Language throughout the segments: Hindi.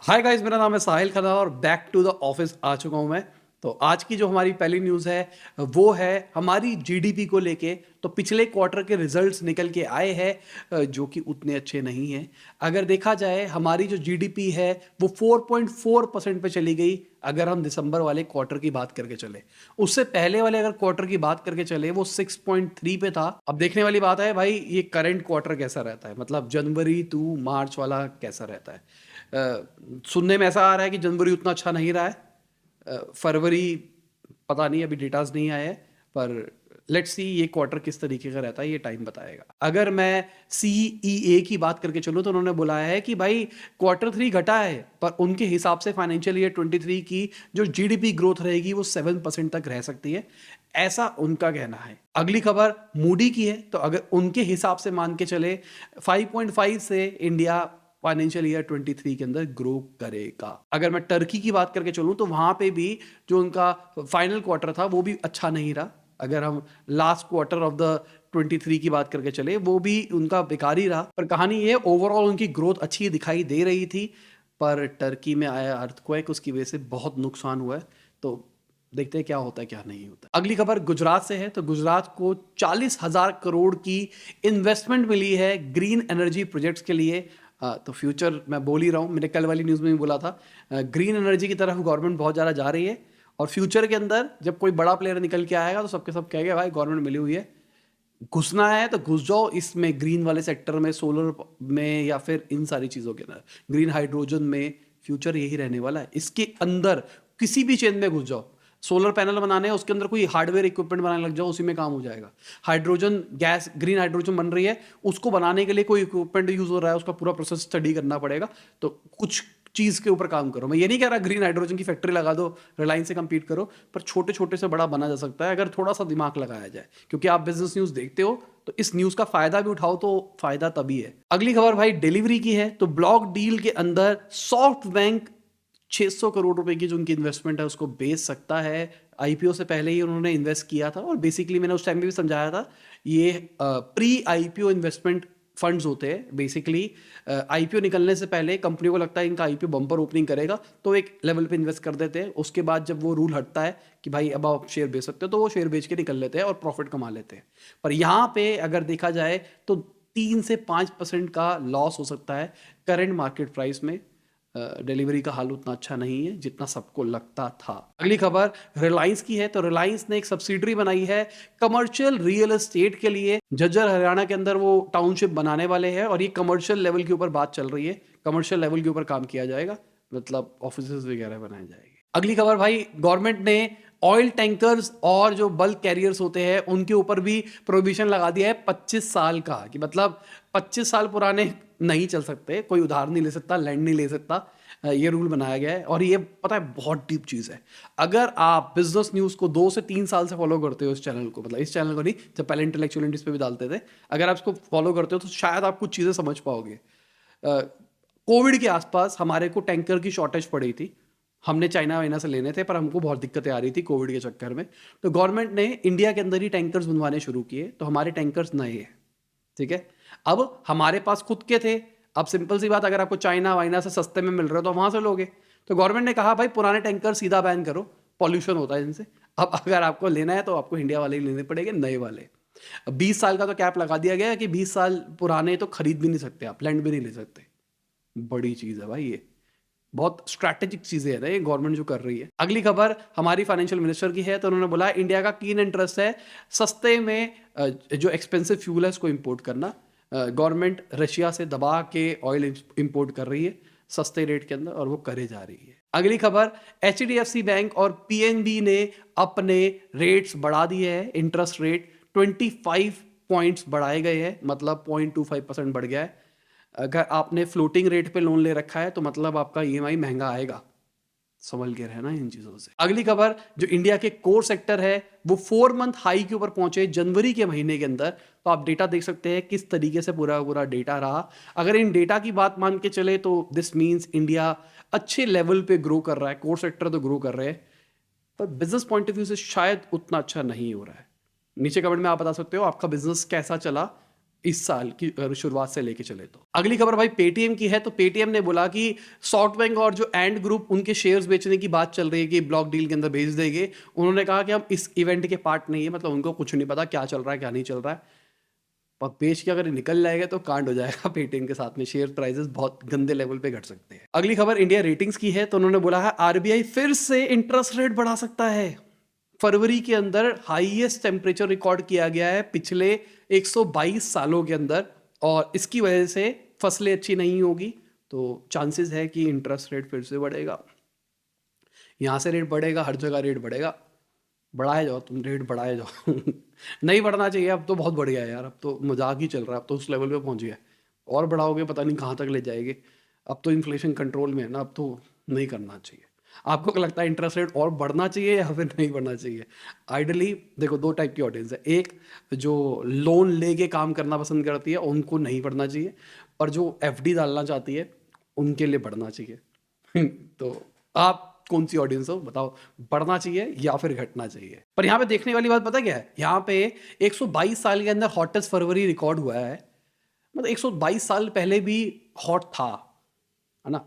हाय गाइस, मेरा नाम है साहिल खन्ना और बैक टू द ऑफिस आ चुका हूं मैं। तो आज की जो हमारी पहली न्यूज़ है वो है हमारी जीडीपी को लेके। तो पिछले क्वार्टर के रिजल्ट्स निकल के आए हैं जो कि उतने अच्छे नहीं हैं। अगर देखा जाए हमारी जो जीडीपी है वो 4.4% पे चली गई। अगर हम दिसंबर वाले क्वार्टर की बात करके चले, उससे पहले वाले अगर क्वार्टर की बात करके चले वो 6.3 पे था। अब देखने वाली बात है भाई, ये करंट क्वार्टर कैसा रहता है, मतलब जनवरी टू मार्च वाला कैसा रहता है। सुनने में ऐसा आ रहा है कि जनवरी उतना अच्छा नहीं रहा है। फरवरी पता नहीं, अभी डेटाज नहीं आए हैं, पर लेट्स सी ये क्वार्टर किस तरीके का रहता है, ये टाइम बताएगा। अगर मैं सीईए की बात करके चलूँ तो उन्होंने बुलाया है कि भाई क्वार्टर 3 घटा है, पर उनके हिसाब से फाइनेंशियल ईयर 23 की जो जीडीपी ग्रोथ रहेगी वो 7% तक रह सकती है, ऐसा उनका कहना है। अगली खबर मूडी की है, तो अगर उनके हिसाब से मान के चले 5.5 से इंडिया फाइनेंशियल ईयर 23 के अंदर ग्रो करेगा। अगर मैं टर्की की बात करके चलूं तो वहां पे भी जो उनका फाइनल क्वार्टर था वो भी अच्छा नहीं रहा। अगर हम लास्ट क्वार्टर ऑफ द 23 की बात करके चले वो भी उनका बेकार ही रहा। पर कहानी ये, ओवरऑल उनकी ग्रोथ अच्छी दिखाई दे रही थी, पर टर्की में आया अर्थक्वेक उसकी वजह से बहुत नुकसान हुआ है। तो देखते हैं क्या होता है क्या नहीं होता। अगली खबर गुजरात से है, तो गुजरात को 40,000 करोड़ की इन्वेस्टमेंट मिली है ग्रीन एनर्जी प्रोजेक्ट्स के लिए। तो फ्यूचर मैं बोल ही रहा हूँ, मैंने कल वाली न्यूज़ में भी बोला था, ग्रीन एनर्जी की तरफ गवर्नमेंट बहुत ज़्यादा जा रही है। और फ्यूचर के अंदर जब कोई बड़ा प्लेयर निकल के आएगा तो सबके सब कहेंगे भाई गवर्नमेंट मिली हुई है, घुसना है तो घुस जाओ इसमें, ग्रीन वाले सेक्टर में, सोलर में, या फिर इन सारी चीज़ों के अंदर, ग्रीन हाइड्रोजन में। फ्यूचर यही रहने वाला है, इसके अंदर किसी भी चेन में घुस जाओ। सोलर पैनल बनाने हैं, उसके अंदर कोई हार्डवेयर इक्विपमेंट बनाने लग जाओ, उसी में काम हो जाएगा। हाइड्रोजन गैस, ग्रीन हाइड्रोजन बन रही है, उसको बनाने के लिए कोई इक्विपमेंट यूज हो रहा है, उसका पूरा प्रोसेस स्टडी करना पड़ेगा। तो कुछ चीज़ के ऊपर काम करो। मैं ये नहीं कह रहा ग्रीन हाइड्रोजन की फैक्ट्री लगा दो, रिलायंस से कंपीट करो, पर छोटे छोटे से बड़ा बना जा सकता है अगर थोड़ा सा दिमाग लगाया जाए। क्योंकि आप बिजनेस न्यूज़ देखते हो तो इस न्यूज़ का फायदा भी उठाओ तो फायदा तभी है। अगली खबर भाई डिलीवरी की है, तो ब्लॉक डील के अंदर सॉफ्ट बैंक 600 करोड़ रुपए की जो उनकी इन्वेस्टमेंट है उसको बेच सकता है। आईपीओ से पहले ही उन्होंने इन्वेस्ट किया था, और बेसिकली मैंने उस टाइम भी समझाया था, ये प्री आईपीओ इन्वेस्टमेंट फंड्स होते हैं। बेसिकली आईपीओ निकलने से पहले कंपनी को लगता है इनका आईपीओ बम्पर ओपनिंग करेगा, तो एक लेवल पे इन्वेस्ट कर देते हैं। उसके बाद जब वो रूल हटता है कि भाई अब आप शेयर बेच सकते हो, तो वो शेयर बेच के निकल लेते हैं और प्रॉफिट कमा लेते हैं। पर यहाँ पे अगर देखा जाए तो 3 से 5% का लॉस हो सकता है करेंट मार्केट प्राइस में। डिलीवरी का हाल उतना अच्छा नहीं है जितना सबको लगता था। अगली खबर रिलायंस की है, तो रिलायंस ने एक सब्सिडरी बनाई है कमर्शियल रियल एस्टेट के लिए। झज्जर हरियाणा के अंदर वो टाउनशिप बनाने वाले हैं, और ये कमर्शियल लेवल के ऊपर बात चल रही है, कमर्शियल लेवल के ऊपर काम किया जाएगा, मतलब ऑफिस वगैरह बनाए जाएंगे। अगली खबर भाई, गवर्नमेंट ने ऑयल टैंकर्स और जो बल्क कैरियर्स होते हैं उनके ऊपर भी प्रोविजन लगा दिया है 25 साल का, कि मतलब 25 साल पुराने नहीं चल सकते, कोई उधार नहीं ले सकता, लैंड नहीं ले सकता। ये रूल बनाया गया है, और ये पता है बहुत डीप चीज़ है। अगर आप बिजनेस न्यूज़ को 2 से 3 साल से फॉलो करते हो, इस चैनल को, मतलब इस चैनल को नहीं, जब पहले इंटेलेक्चुअल इंडस्ट्रीज पे भी डालते थे, अगर आप इसको फॉलो करते हो तो शायद आप कुछ चीज़ें समझ पाओगे। कोविड के आसपास हमारे को टैंकर की शॉर्टेज पड़ी थी, हमने चाइना वाइना से लेने थे, पर हमको बहुत दिक्कतें आ रही थी कोविड के चक्कर में। तो गवर्नमेंट ने इंडिया के अंदर ही टैंकर्स बनवाने शुरू किए, तो हमारे टैंकर्स नए हैं, ठीक है। अब हमारे पास खुद के थे, अब सिंपल सी बात, अगर आपको चाइना वाइना से सस्ते में मिल रहे हो तो वहां से लोगे। तो गवर्नमेंट ने कहा भाई पुराने टैंकर सीधा बैन करो, पॉल्यूशन होता है इनसे। अब अगर आपको लेना है तो आपको इंडिया वाले ही लेने पड़ेंगे, नए वाले। 20 साल का तो कैप लगा दिया गया है कि 20 साल पुराने तो खरीद भी नहीं सकते आप, लैंड भी नहीं ले सकते। बड़ी चीज है भाई ये, बहुत स्ट्रैटेजिक चीजें है ये गवर्नमेंट जो कर रही है। अगली खबर हमारी फाइनेंशियल मिनिस्टर की है, तो उन्होंने बोला इंडिया का कीन इंटरेस्ट है सस्ते में जो एक्सपेंसिव फ्यूल है उसको इंपोर्ट करना। गवर्नमेंट रशिया से दबा के ऑयल इंपोर्ट कर रही है सस्ते रेट के अंदर, और वो करे जा रही है। अगली खबर, एचडीएफसी बैंक और पीएनबी ने अपने रेट्स बढ़ा दिए हैं। इंटरेस्ट रेट 25 पॉइंट्स बढ़ाए गए हैं, मतलब 0.25% बढ़ गया है। अगर आपने फ्लोटिंग रेट पे लोन ले रखा है तो मतलब आपका ईएमआई महंगा आएगा, संभल के रहना इन चीजों से। अगली खबर, जो इंडिया के कोर सेक्टर है वो 4 मंथ हाई के ऊपर पहुंचे जनवरी के महीने के अंदर। तो आप डेटा देख सकते हैं किस तरीके से पूरा पूरा डेटा रहा। अगर इन डेटा की बात मान के चले तो दिस मीन्स इंडिया अच्छे लेवल पे ग्रो कर रहा है, कोर सेक्टर तो ग्रो कर रहे हैं, पर बिजनेस पॉइंट ऑफ व्यू से शायद उतना अच्छा नहीं हो रहा है। नीचे कमेंट में आप बता सकते हो आपका बिजनेस कैसा चला इस साल की अगर शुरुआत से लेके चले तो। अगली खबर भाई पेटीएम की है। तो पेटीएम ने बोला कि सॉफ्टबैंक और जो एंड ग्रुप उनके शेयर्स बेचने की बात चल रही है कि ब्लॉक डील के अंदर भेज देंगे। उन्होंने कहा कि हम इस इवेंट के पार्ट नहीं है, मतलब उनको कुछ नहीं पता क्या चल रहा है क्या नहीं चल रहा है, पर बेच के अगर निकल जाएगा तो कांड हो जाएगा पेटीएम के साथ में, शेयर प्राइसेस बहुत गंदे लेवल पे घट सकते हैं। अगली खबर इंडिया रेटिंग्स की है। तो उन्होंने बोला है आरबीआई फिर से इंटरेस्ट रेट बढ़ा सकता है। फरवरी के अंदर हाईएस्ट टेम्परेचर रिकॉर्ड किया गया है पिछले 122 सालों के अंदर, और इसकी वजह से फसलें अच्छी नहीं होगी, तो चांसेस है कि इंटरेस्ट रेट फिर से बढ़ेगा। यहाँ से रेट बढ़ेगा, हर जगह रेट बढ़ेगा, बढ़ाए जाओ तुम, रेट बढ़ाए जाओ नहीं बढ़ना चाहिए, अब तो बहुत बढ़ गया है यार, अब तो मजाक ही चल रहा है, अब तो उस लेवल पे पहुंच गया है। और बढ़ाओगे पता नहीं कहाँ तक ले जाएंगे। अब तो इन्फ्लेशन कंट्रोल में है ना, अब तो नहीं करना चाहिए। आपको क्या लगता है इंटरेस्ट रेट और बढ़ना चाहिए या फिर नहीं बढ़ना चाहिए? आइडली देखो, दो टाइप की ऑडियंस है। एक जो लोन लेके काम करना पसंद करती है उनको नहीं बढ़ना चाहिए, और जो एफडी डालना चाहती है उनके लिए बढ़ना चाहिए तो आप कौन सी ऑडियंस हो बताओ, बढ़ना चाहिए या फिर घटना चाहिए? पर यहाँ पे देखने वाली बात पता क्या है, यहाँ पे 122 साल के अंदर हॉटेस्ट फरवरी रिकॉर्ड हुआ है। मतलब 122 साल पहले भी हॉट था, है ना?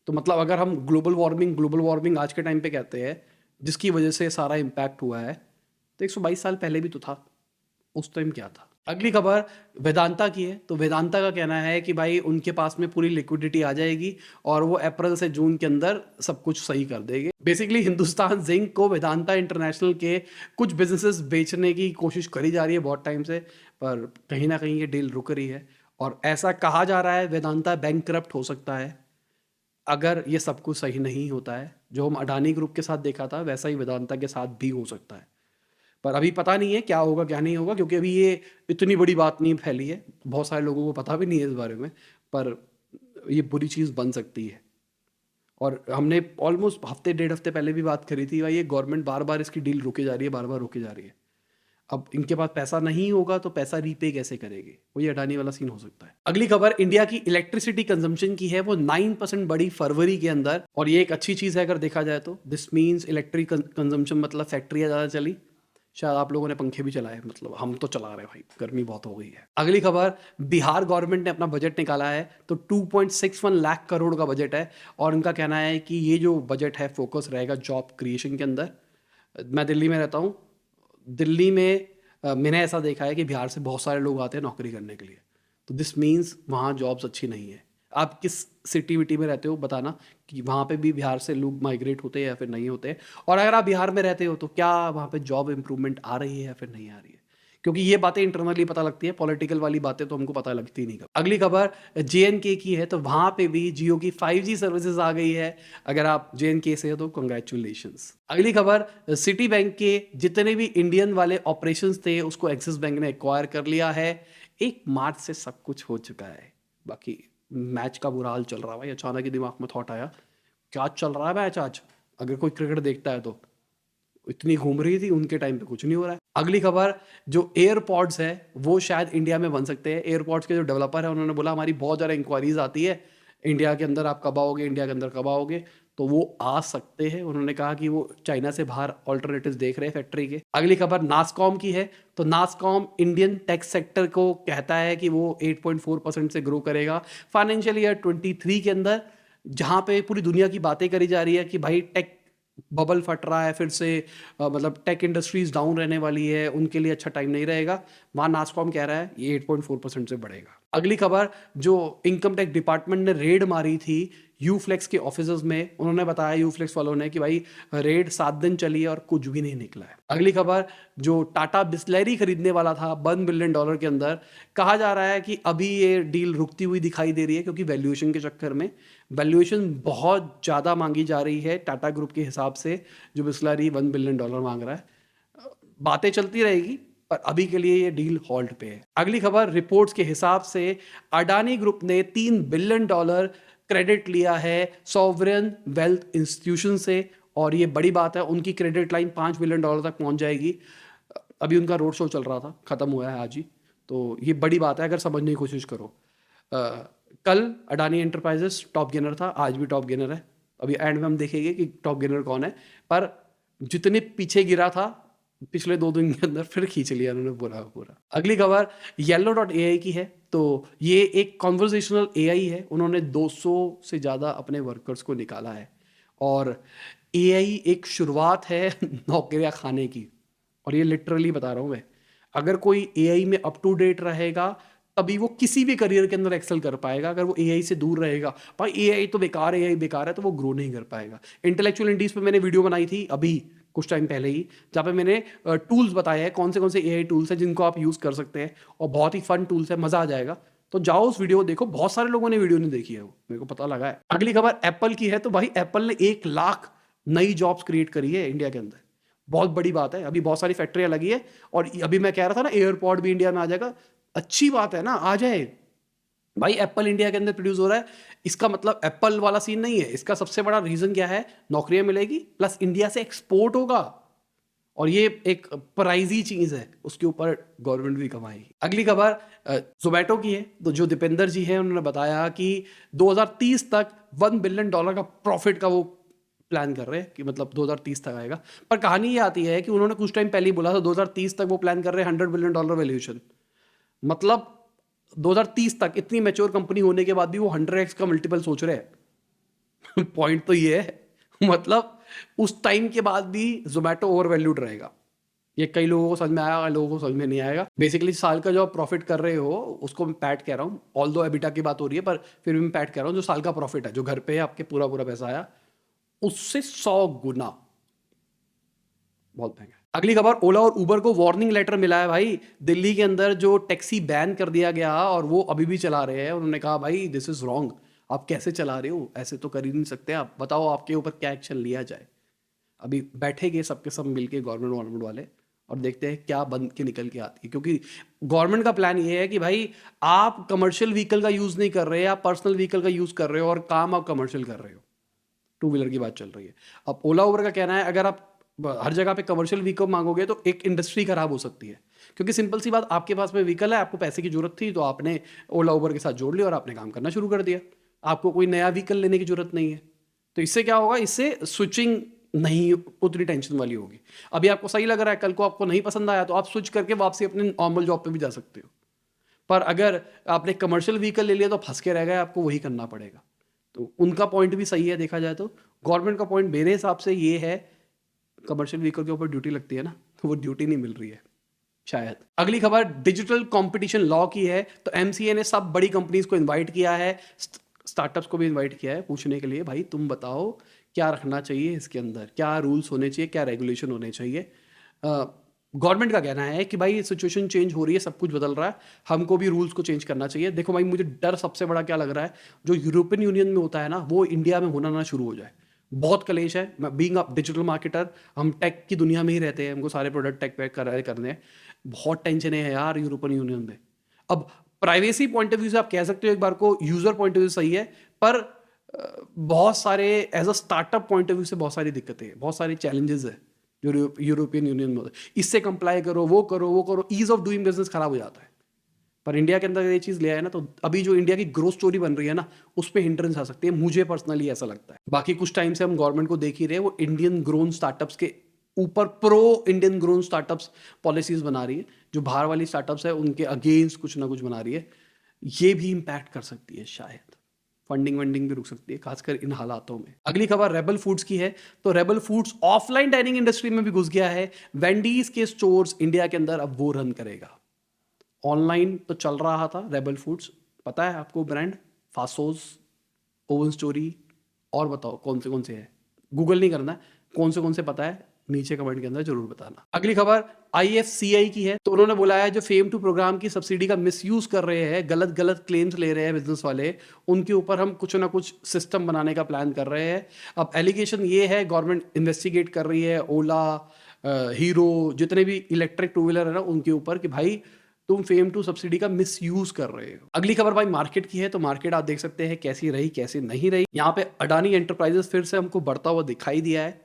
तो मतलब अगर हम ग्लोबल वार्मिंग आज के टाइम पे कहते हैं जिसकी वजह से सारा इम्पैक्ट हुआ है, तो 122 साल पहले भी तो था, उस टाइम क्या था? अगली खबर वेदांता की है। तो वेदांता का कहना है कि भाई उनके पास में पूरी लिक्विडिटी आ जाएगी और वो अप्रैल से जून के अंदर सब कुछ सही कर देंगे। बेसिकली हिंदुस्तान जिंक को वेदांता इंटरनेशनल के कुछ बिजनेसेस बेचने की कोशिश करी जा रही है बहुत टाइम से, पर कहीं ना कहीं ये डील रुक रही है, और ऐसा कहा जा रहा है वेदांता बैंकक्रप्ट हो सकता है अगर ये सब कुछ सही नहीं होता है। जो हम अडानी ग्रुप के साथ देखा था वैसा ही वेदांता के साथ भी हो सकता है, पर अभी पता नहीं है क्या होगा क्या नहीं होगा, क्योंकि अभी ये इतनी बड़ी बात नहीं फैली है, बहुत सारे लोगों को पता भी नहीं है इस बारे में, पर ये बुरी चीज़ बन सकती है। और हमने ऑलमोस्ट हफ्ते डेढ़ हफ्ते पहले भी बात करी थी भाई, ये गवर्नमेंट बार बार इसकी डील रोके जा रही है, बार बार रोके जा रही है। अब इनके पास पैसा नहीं होगा तो पैसा रीपे कैसे करेंगे, वही अडानी वाला सीन हो सकता है। अगली खबर इंडिया की इलेक्ट्रिसिटी कंजम्पशन की है। वो 9% बढ़ी फरवरी के अंदर, और ये एक अच्छी चीज़ है अगर देखा जाए तो। दिस मीन्स इलेक्ट्रिक कंजम्पशन मतलब फैक्ट्रियाँ ज़्यादा चली, शायद आप लोगों ने पंखे भी चलाए, मतलब हम तो चला रहे भाई, गर्मी बहुत हो गई है। अगली खबर, बिहार गवर्नमेंट ने अपना बजट निकाला है। तो 2.61 लाख करोड़ का बजट है, और उनका कहना है कि ये जो बजट है फोकस रहेगा जॉब क्रिएशन के अंदर। मैं दिल्ली में रहता हूँ, दिल्ली में मैंने ऐसा देखा है कि बिहार से बहुत सारे लोग आते हैं नौकरी करने के लिए, तो दिस मीन्स वहाँ जॉब्स अच्छी नहीं है। आप किस सिटी विटी में रहते हो बताना कि वहाँ पे भी बिहार से लोग माइग्रेट होते हैं या फिर नहीं होते हैं, और अगर आप बिहार में रहते हो तो क्या वहाँ पे जॉब इंप्रूवमेंट आ रही है या फिर नहीं आ रही है, क्योंकि ये बातें इंटरनली पता लगती है, पॉलिटिकल वाली बातें तो हमको पता लगती नहीं। अगली खबर JNK की है। तो वहाँ पे भी जियो की 5G सर्विसेज आ गई है। अगर आप JNK से हो तो कंग्रेचुलेशंस। अगली खबर, सिटी बैंक के जितने भी इंडियन वाले ऑपरेशंस थे उसको एक्सिस बैंक ने एक्वायर कर लिया है। 1 मार्च से सब कुछ हो चुका है। बाकी मैच का बुरा हाल चल रहा है भाई, अचानक ही दिमाग में थॉट आया क्या चल रहा है मैच आज, अगर कोई क्रिकेट देखता है तो। इतनी घूम रही थी उनके टाइम पे, कुछ नहीं हो रहा है। अगली खबर, जो एयरपॉड्स है वो शायद इंडिया में बन सकते हैं। एयरपॉड्स के जो डेवलपर है उन्होंने बोला हमारी बहुत ज़्यादा इंक्वायरीज आती है, इंडिया के अंदर आप कब आओगे, इंडिया के अंदर कब आओगे, तो वो आ सकते हैं। उन्होंने कहा कि वो चाइना से बाहर ऑल्टरनेटिव्स देख रहे हैं फैक्ट्री के। अगली खबर नासकॉम की है। तो नासकॉम इंडियन टेक सेक्टर को कहता है कि वो 8.4% से ग्रो करेगा फाइनेंशियल ईयर 23 के अंदर, जहाँ पे पूरी दुनिया की बातें करी जा रही है कि भाई टेक बबल फट रहा है फिर से, मतलब टेक इंडस्ट्रीज डाउन रहने वाली है, उनके लिए अच्छा टाइम नहीं रहेगा। वहाँ नासकॉम कह रहा है ये 8.4% से बढ़ेगा। अगली खबर, जो इनकम टैक्स डिपार्टमेंट ने रेड मारी थी यूफ्लेक्स के ऑफिसर्स में, उन्होंने बताया यूफ्लेक्स वालों ने कि भाई रेड 7 दिन चली है और कुछ भी नहीं निकला है। अगली खबर, जो टाटा बिस्लरी खरीदने वाला था $1 बिलियन के अंदर, कहा जा रहा है कि अभी ये डील रुकती हुई दिखाई दे रही है, क्योंकि वैल्यूएशन के चक्कर में वैल्यूएशन बहुत ज़्यादा मांगी जा रही है टाटा ग्रुप के हिसाब से। जो बिस्लरी $1 बिलियन मांग रहा है, बातें चलती रहेगी, पर अभी के लिए ये डील होल्ड पे है। अगली खबर, रिपोर्ट्स के हिसाब से अडानी ग्रुप ने $3 बिलियन क्रेडिट लिया है सॉवरेन वेल्थ इंस्टीट्यूशन से, और ये बड़ी बात है, उनकी क्रेडिट लाइन $5 बिलियन तक पहुंच जाएगी। अभी उनका रोड शो चल रहा था, खत्म हुआ है आज ही, तो ये बड़ी बात है अगर समझने की कोशिश करो। कल अडानी एंटरप्राइजेस टॉप गेनर था, आज भी टॉप गेनर है। अभी एंड में हम देखेंगे कि टॉप गेनर कौन है, पर जितने पीछे गिरा था पिछले 2 दिन के अंदर फिर खींच लिया उन्होंने पूरा का पूरा। अगली खबर येलो डॉट एआई की है। तो ये एक कॉन्वर्सेशनल एआई है। उन्होंने 200 से ज़्यादा अपने वर्कर्स को निकाला है और एआई एक शुरुआत है नौकरियां खाने की। और ये लिटरली बता रहा हूँ मैं, अगर कोई एआई में अप टू डेट रहेगा तभी वो किसी भी करियर के अंदर एक्सेल कर पाएगा। अगर वो एआई से दूर रहेगा, भाई एआई तो बेकार है, एआई बेकार है, तो वो ग्रो नहीं कर पाएगा। इंटेलेक्चुअल इंडीज पे मैंने वीडियो बनाई थी अभी कुछ टाइम पहले ही, जहाँ पे मैंने टूल्स बताए हैं कौन से एआई टूल्स हैं जिनको आप यूज़ कर सकते हैं, और बहुत ही फन टूल्स है, मज़ा आ जाएगा। तो जाओ उस वीडियो को देखो। बहुत सारे लोगों ने वीडियो नहीं देखी है, वो मेरे को पता लगा है। अगली खबर एप्पल की है। तो भाई एप्पल ने 1 लाख नई जॉब्स क्रिएट करी है इंडिया के अंदर। बहुत बड़ी बात है। अभी बहुत सारी फैक्ट्रियां लगी है और अभी मैं कह रहा था ना एयरपॉड भी इंडिया में आ जाएगा। अच्छी बात है ना, आ जाए भाई। एप्पल इंडिया के अंदर प्रोड्यूस हो रहा है, इसका मतलब एप्पल वाला सीन नहीं है। इसका सबसे बड़ा रीजन क्या है? नौकरियां मिलेगी प्लस इंडिया से एक्सपोर्ट होगा, और ये एक प्राइजी चीज है, उसके ऊपर गवर्नमेंट भी कमाएगी। अगली खबर जोमेटो की है। तो जो दीपेंद्र जी हैं उन्होंने बताया कि 2030 तक $1 बिलियन का प्रॉफिट का वो प्लान कर रहे हैं, कि मतलब 2030 तक आएगा। पर कहानी ये आती है कि उन्होंने कुछ टाइम पहले ही बोला था 2030 तक वो प्लान कर रहे हैं $100 बिलियन वैल्यूएशन। मतलब 2030 तक इतनी मैच्योर कंपनी होने के बाद भी वो 100x का मल्टीपल सोच रहे हैं। पॉइंट तो ये है, मतलब उस टाइम के बाद भी जोमेटो ओवर वैल्यूड रहेगा। ये कई लोगों को समझ में आया, कई लोगों को समझ में नहीं आएगा। बेसिकली साल का जो आप प्रॉफिट कर रहे हो उसको मैं पैट कह रहा हूँ, ऑल दो एबिटा की बात हो रही है, पर फिर भी मैं पैट कह रहा हूँ। जो साल का प्रॉफिट है, जो घर पे आपके पूरा पूरा पैसा आया, उससे 100 गुना बहुत महंगा है। अगली खबर, ओला और उबर को वार्निंग लेटर मिला है भाई। दिल्ली के अंदर जो टैक्सी बैन कर दिया गया और वो अभी भी चला रहे हैं, उन्होंने कहा भाई दिस इज रॉन्ग, आप कैसे चला रहे हो, ऐसे तो कर ही नहीं सकते आप, बताओ आपके ऊपर क्या एक्शन लिया जाए। अभी बैठेंगे सबके सब मिलके गवर्नमेंट वाले और देखते हैं क्या बन के निकल के आती है। क्योंकि गवर्नमेंट का प्लान ये है कि भाई आप कमर्शियल व्हीकल का यूज नहीं कर रहे, आप पर्सनल व्हीकल का यूज कर रहे हो और काम आप कमर्शियल कर रहे हो। टू व्हीलर की बात चल रही है। अब ओला उबर का कहना है अगर आप हर जगह पे कमर्शियल व्हीकल मांगोगे तो एक इंडस्ट्री खराब हो सकती है। क्योंकि सिंपल सी बात, आपके पास में व्हीकल है, आपको पैसे की जरूरत थी, तो आपने ओला उबर के साथ जोड़ लिया और आपने काम करना शुरू कर दिया। आपको कोई नया व्हीकल लेने की जरूरत नहीं है। तो इससे क्या होगा, इससे स्विचिंग नहीं उतनी टेंशन वाली होगी। अभी आपको सही लग रहा है, कल को आपको नहीं पसंद आया तो आप स्विच करके वापसी अपने नॉर्मल जॉब पे भी जा सकते हो। पर अगर आपने कमर्शियल व्हीकल ले लिया तो फंस के रह गए, आपको वही करना पड़ेगा। तो उनका पॉइंट भी सही है देखा जाए तो। गवर्नमेंट का पॉइंट मेरे हिसाब से ये है, कमर्शियल व्हीकल के ऊपर ड्यूटी लगती है ना, तो वो ड्यूटी नहीं मिल रही है शायद। अगली खबर डिजिटल कंपटीशन लॉ की है। तो एमसीए ने सब बड़ी कंपनीज को इनवाइट किया है, स्टार्टअप्स को भी इनवाइट किया है, पूछने के लिए भाई तुम बताओ क्या रखना चाहिए इसके अंदर, क्या रूल्स होने चाहिए, क्या रेगुलेशन होने चाहिए। गवर्नमेंट का कहना है कि भाई सिचुएशन चेंज हो रही है, सब कुछ बदल रहा है, हमको भी रूल्स को चेंज करना चाहिए। देखो भाई, मुझे डर सबसे बड़ा क्या लग रहा है, जो यूरोपियन यूनियन में होता है ना, वो इंडिया में होना ना शुरू हो जाए। बहुत कलेश है। बीइंग अ डिजिटल मार्केटर, हम टेक की दुनिया में ही रहते हैं, हमको सारे प्रोडक्ट टेक पैक करने हैं। बहुत टेंशन है यार यूरोपियन यूनियन में। अब प्राइवेसी पॉइंट ऑफ व्यू से आप कह सकते हो एक बार को, यूजर पॉइंट ऑफ व्यू सही है, पर बहुत सारे as a startup point of view से बहुत सारी दिक्कतें हैं, बहुत सारी चैलेंजेस है जो यूरोपियन यूनियन में होते हैं। इससे कंप्लाई करो, वो करो, वो करो, ईज ऑफ डूइंग बिजनेस खराब हो जाता है। पर इंडिया के अंदर ये चीज़ ले आए ना, तो अभी जो इंडिया की ग्रोथ स्टोरी बन रही है ना, उस पर हिंड्रेंस आ सकती है, मुझे पर्सनली ऐसा लगता है। बाकी कुछ टाइम से हम गवर्नमेंट को देख ही रहे हैं, वो इंडियन ग्रोन स्टार्टअप्स के ऊपर pro Indian grown startups policies बना रही है, जो बाहर वाली स्टार्टअप्स है उनके अगेंस्ट कुछ ना कुछ बना रही है। ये भी इम्पैक्ट कर सकती है शायद, फंडिंग वंडिंग भी रुक सकती है, खासकर इन हालातों में। अगली खबर रेबल फूड्स की है। तो rebel foods offline dining industry में भी घुस गया है। वेंडीज के स्टोर्स इंडिया के अंदर अब वो रन करेगा। ऑनलाइन तो चल रहा था रेबल फूड्स, पता है आपको ब्रांड, फासोस, ओवन स्टोरी, और बताओ कौन से है, गूगल नहीं करना, कौन से पता है नीचे कमेंट के अंदर जरूर बताना। अगली खबर IFCI की है। तो उन्होंने बोला है जो फेम टू प्रोग्राम की सब्सिडी का मिसयूज कर रहे हैं, गलत क्लेम्स ले रहे हैं बिजनेस वाले, उनके ऊपर हम कुछ ना कुछ सिस्टम बनाने का प्लान कर रहे हैं। अब एलिगेशन ये है, गवर्नमेंट इन्वेस्टिगेट कर रही है ओला, हीरो, जितने भी इलेक्ट्रिक टू व्हीलर है ना, उनके ऊपर कि भाई तुम फेम टू सब्सिडी का मिसयूज कर रहे हो। अगली खबर भाई मार्केट की है। तो मार्केट आप देख सकते हैं कैसी रही कैसी नहीं रही। यहाँ पे अडानी एंटरप्राइजेस फिर से हमको बढ़ता हुआ दिखाई दिया है,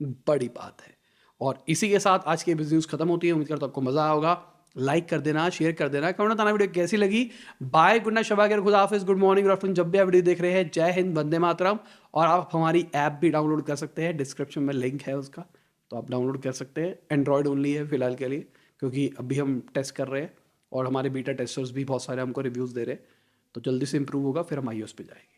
बड़ी बात है। और इसी के साथ आज की बिजनेस खत्म होती है। उम्मीद करता हूं आपको मजा आया होगा। लाइक कर देना, शेयर कर देना, कमेंट बताना वीडियो कैसी लगी। बाय, गुड नाइट, शबा खैर, खुदा हाफिज, गुड मॉर्निंग और आफ्टरनून, जब भी आप वीडियो देख रहे हैं। जय हिंद, वंदे मातरम। और आप हमारी ऐप भी डाउनलोड कर सकते हैं, डिस्क्रिप्शन में लिंक है उसका। तो आप डाउनलोड कर सकते हैं। एंड्रॉयड ओनली है फिलहाल के लिए, क्योंकि अभी हम टेस्ट कर रहे हैं और हमारे बीटा टेस्टर्स भी बहुत सारे हमको रिव्यूज़ दे रहे हैं। तो जल्दी से इम्प्रूव होगा, फिर हम iOS पे जाएंगे।